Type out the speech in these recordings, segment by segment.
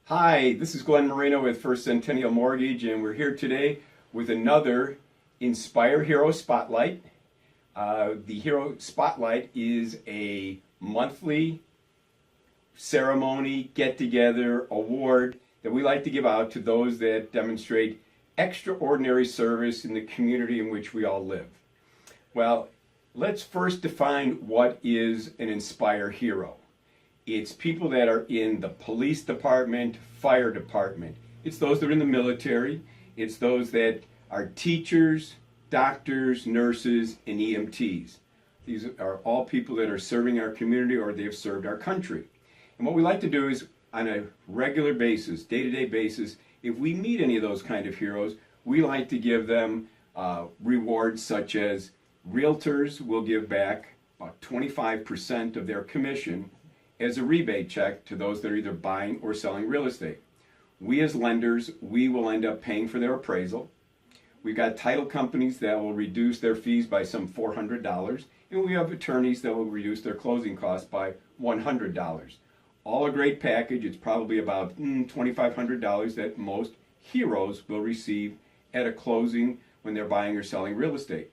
Hi, this is Glen Marino with First Centennial Mortgage, and we're here today with another Inspire Hero Spotlight. The Hero Spotlight is a monthly ceremony, get-together, award that we like to give out to those that demonstrate extraordinary service in the community in which we all live. Well, let's first define what is an Inspire Hero. It's people that are in the police department, fire department. It's those that are in the military. It's those that are teachers, doctors, nurses, and EMTs. These are all people that are serving our community or they have served our country. And what we like to do is, on a regular basis, day-to-day basis, if we meet any of those kind of heroes, we like to give them rewards such as realtors will give back about 25% of their commission as a rebate check to those that are either buying or selling real estate. We as lenders, we will end up paying for their appraisal. We've got title companies that will reduce their fees by some $400, and we have attorneys that will reduce their closing costs by $100. All a great package. It's probably about $2,500 that most heroes will receive at a closing when they're buying or selling real estate.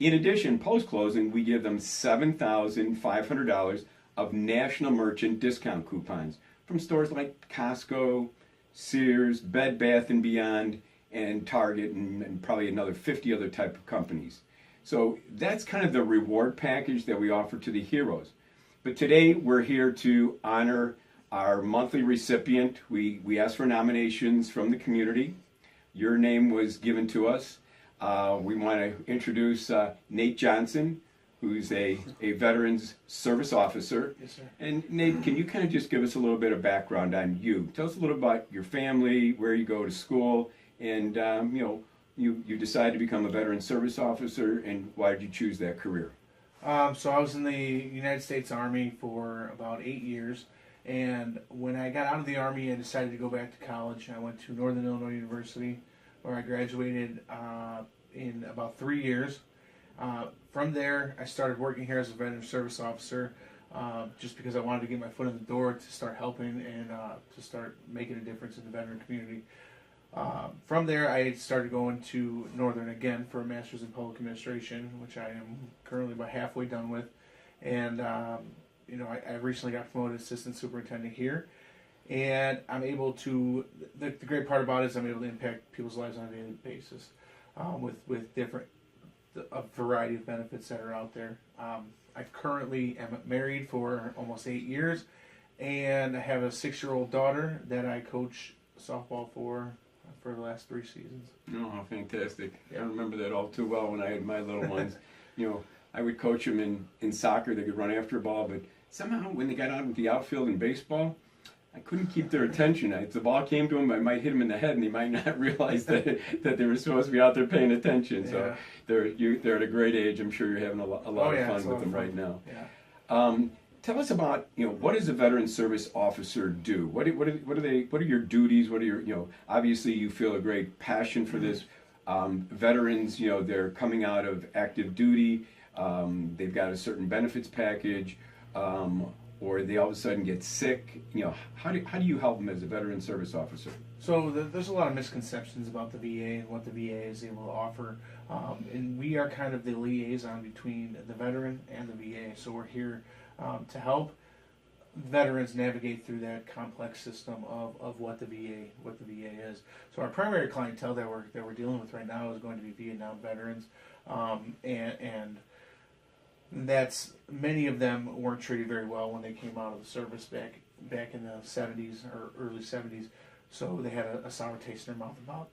In addition, post-closing, we give them $7,500 of national merchant discount coupons from stores like Costco, Sears, Bed Bath & Beyond, and Target, and probably another 50 other type of companies. So that's kind of the reward package that we offer to the heroes. But today we're here to honor our monthly recipient. We asked for nominations from the community. Your name was given to us. We want to introduce Nate Johnson, who's a Veterans Service Officer. Yes, sir. And Nate, can you kind of just give us a little bit of background on you? Tell us a little about your family, where you go to school, and you decided to become a Veterans Service Officer, and why did you choose that career? So I was in the United States Army for about 8 years, and when I got out of the Army, I decided to go back to college. I went to Northern Illinois University, where I graduated in about 3 years. From there, I started working here as a Veteran Service Officer, just because I wanted to get my foot in the door to start helping and to start making a difference in the veteran community. From there, I started going to Northern again for a Master's in Public Administration, which I am currently about halfway done with. And I recently got promoted Assistant Superintendent here, and I'm able to. The great part about it is I'm able to impact people's lives on a daily basis with different. A variety of benefits that are out there. I currently am married for almost 8 years, and I have a 6-year-old daughter that I coach softball for the last 3 seasons. Oh, how fantastic. Yeah. I remember that all too well when I had my little ones. I would coach them in soccer. They could run after a ball, but somehow when they got out with the outfield in baseball, I couldn't keep their attention. If the ball came to them, I might hit them in the head, and they might not realize that they were supposed to be out there paying attention. So they're at a great age. I'm sure you're having a lot of fun with them right now. Yeah. Tell us about what does a Veteran Service Officer do? What are your duties? What are your obviously you feel a great passion for this. Veterans, they're coming out of active duty. They've got a certain benefits package. Or they all of a sudden get sick. How do you help them as a Veteran Service Officer? So there's a lot of misconceptions about the VA and what the VA is able to offer, and we are kind of the liaison between the veteran and the VA. So we're here to help veterans navigate through that complex system of what the VA is. So our primary clientele that we're dealing with right now is going to be Vietnam veterans, and that's many of them weren't treated very well when they came out of the service back in the 70s or early 70s. So they had a sour taste in their mouth about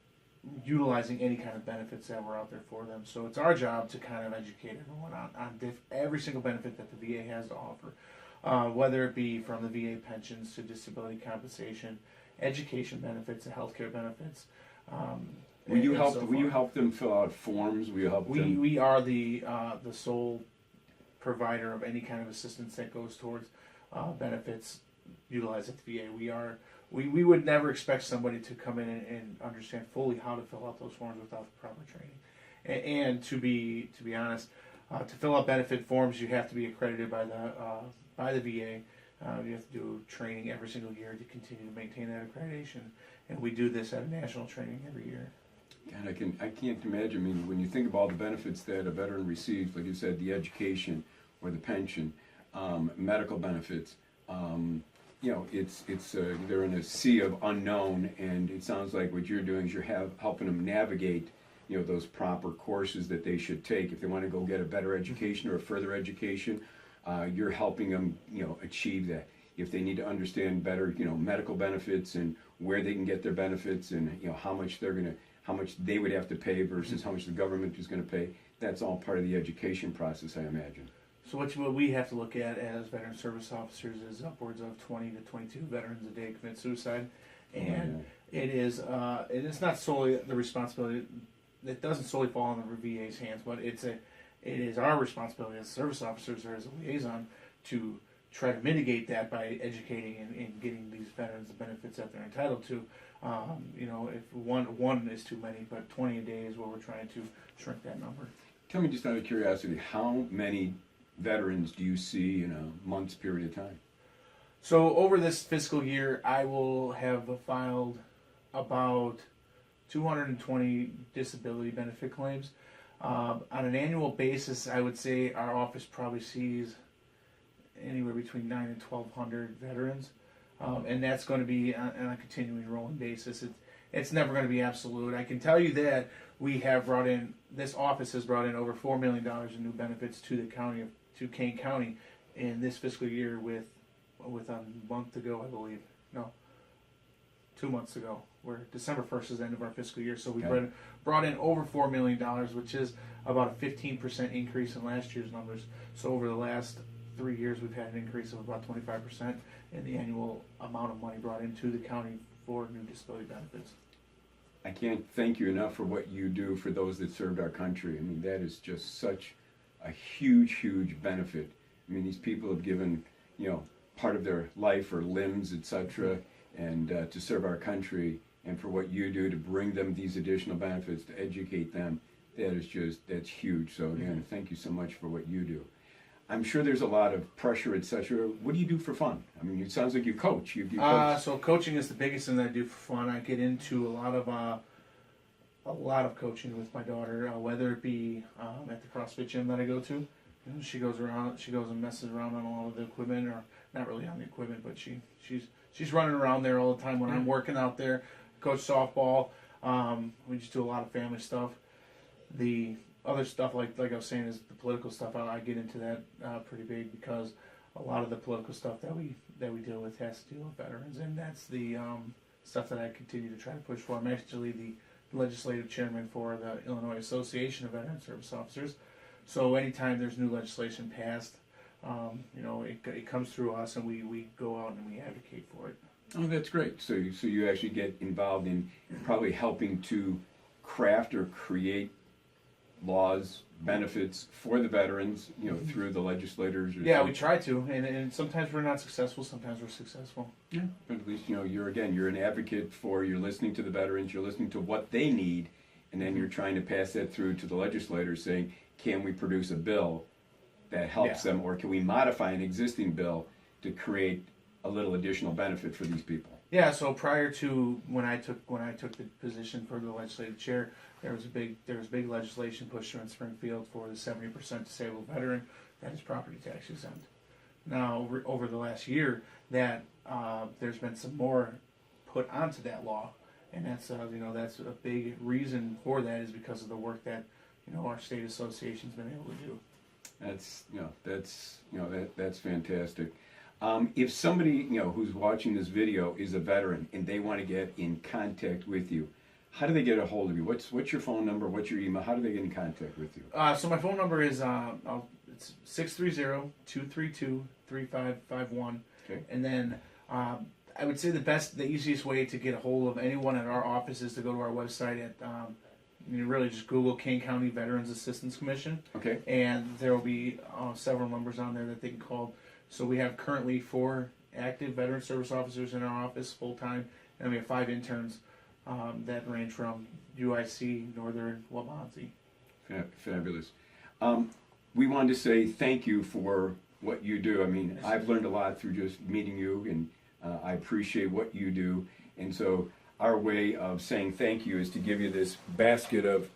utilizing any kind of benefits that were out there for them. So it's our job to kind of educate everyone on every single benefit that the VA has to offer, whether it be from the VA pensions to disability compensation, education benefits, to healthcare benefits. Will you help them fill out forms? Will you help them? We are the sole provider of any kind of assistance that goes towards benefits utilized at the VA. We would never expect somebody to come in and understand fully how to fill out those forms without the proper training. And to be honest, to fill out benefit forms, you have to be accredited by the VA. You have to do training every single year to continue to maintain that accreditation, and we do this at a national training every year. God, I can't imagine. I mean, when you think of all the benefits that a veteran receives, like you said, the education or the pension, medical benefits, you know, it's they're in a sea of unknown, and it sounds like what you're doing is you're helping them navigate, you know, those proper courses that they should take if they want to go get a better education or a further education. You're helping them, you know, achieve that. If they need to understand better, you know, medical benefits and where they can get their benefits, and you know how much they would have to pay versus how much the government is going to pay. That's all part of the education process, I imagine. So what we have to look at as veteran service officers is upwards of 20 to 22 veterans a day commit suicide, and it is not solely the responsibility. It doesn't solely fall on the VA's hands, but it is our responsibility as service officers or as a liaison to try to mitigate that by educating and getting these veterans the benefits that they're entitled to. You know, if one is too many, but 20 a day is what we're trying to shrink that number. Tell me, just out of curiosity, how many veterans do you see in a month's period of time? So over this fiscal year, I will have filed about 220 disability benefit claims. On an annual basis, I would say our office probably sees anywhere between 9 and 1,200 veterans, and that's going to be on a continuing rolling basis. It's never going to be absolute. I can tell you that this office has brought in over $4 million in new benefits to the county, to Kane County, in this fiscal year with a month ago, I believe. No, 2 months ago. Where December 1st is the end of our fiscal year, so we brought in over $4 million, which is about a 15% increase in last year's numbers. So over the last 3 years, we've had an increase of about 25% in the annual amount of money brought into the county for new disability benefits. I can't thank you enough for what you do for those that served our country. I mean, that is just such a huge, huge benefit. I mean, these people have given, you know, part of their life or limbs, etc., and to serve our country, and for what you do to bring them these additional benefits, to educate them, that's huge. So again, thank you so much for what you do. I'm sure there's a lot of pressure, etc. What do you do for fun? I mean, it sounds like you coach. You coach. So coaching is the biggest thing that I do for fun. I get into a lot of coaching with my daughter, whether it be at the CrossFit gym that I go to. You know, she goes and messes around on a lot of the equipment, or not really on the equipment, but she's running around there all the time when I'm working out there. Coach softball. We just do a lot of family stuff. The other stuff, like I was saying, is the political stuff. I get into that pretty big, because a lot of the political stuff that we deal with has to deal with veterans, and that's the stuff that I continue to try to push for. I'm actually the legislative chairman for the Illinois Association of Veteran Service Officers. So anytime there's new legislation passed, you know, it comes through us, and we go out and we advocate for it. Oh, that's great. So you actually get involved in probably helping to craft or create laws, benefits for the veterans, you know, through the legislators. Yeah, we try to, and sometimes we're not successful, sometimes we're successful. Yeah, but at least, you know, you're an advocate you're listening to the veterans, you're listening to what they need, and then you're trying to pass that through to the legislators, saying, can we produce a bill that helps them, or can we modify an existing bill to create a little additional benefit for these people? Yeah, so prior to when I took the position for the legislative chair, there was big legislation pushed through in Springfield for the 70% disabled veteran that is property tax exempt. Now, over the last year, that there's been some more put onto that law, and that's that's a big reason for that, is because of the work that our state association's been able to do. That's fantastic. If somebody who's watching this video is a veteran and they want to get in contact with you, how do they get a hold of you? What's your phone number? What's your email? How do they get in contact with you? So my phone number is it's 630-232-3551. Okay. And then I would say the easiest way to get a hold of anyone at our office is to go to our website at you really just Google Kane County Veterans Assistance Commission. Okay. And there will be several numbers on there that they can call. So we have currently 4 active veteran service officers in our office full time, and we have 5 interns that range from UIC, Northern, Wabansie. Fabulous. We wanted to say thank you for what you do. I mean, I've learned a lot through just meeting you, and I appreciate what you do. And so our way of saying thank you is to give you this basket of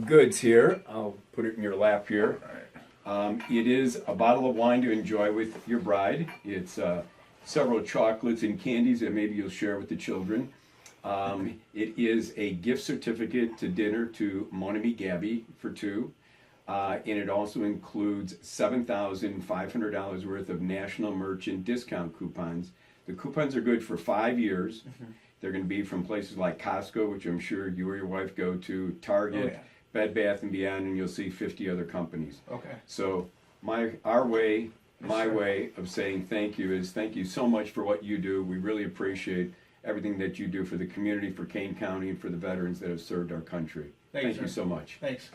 goods here. I'll put it in your lap here. It is a bottle of wine to enjoy with your bride. It's several chocolates and candies that maybe you'll share with the children. It is a gift certificate to dinner to Mon Ami Gabby for two. And it also includes $7,500 worth of national merchant discount coupons. The coupons are good for 5 years. Mm-hmm. They're going to be from places like Costco, which I'm sure you or your wife go to, Target, Bed Bath & Beyond, and you'll see 50 other companies. Okay. So my way of saying thank you is thank you so much for what you do. We really appreciate everything that you do for the community, for Kane County, and for the veterans that have served our country. Thank you so much. Thanks.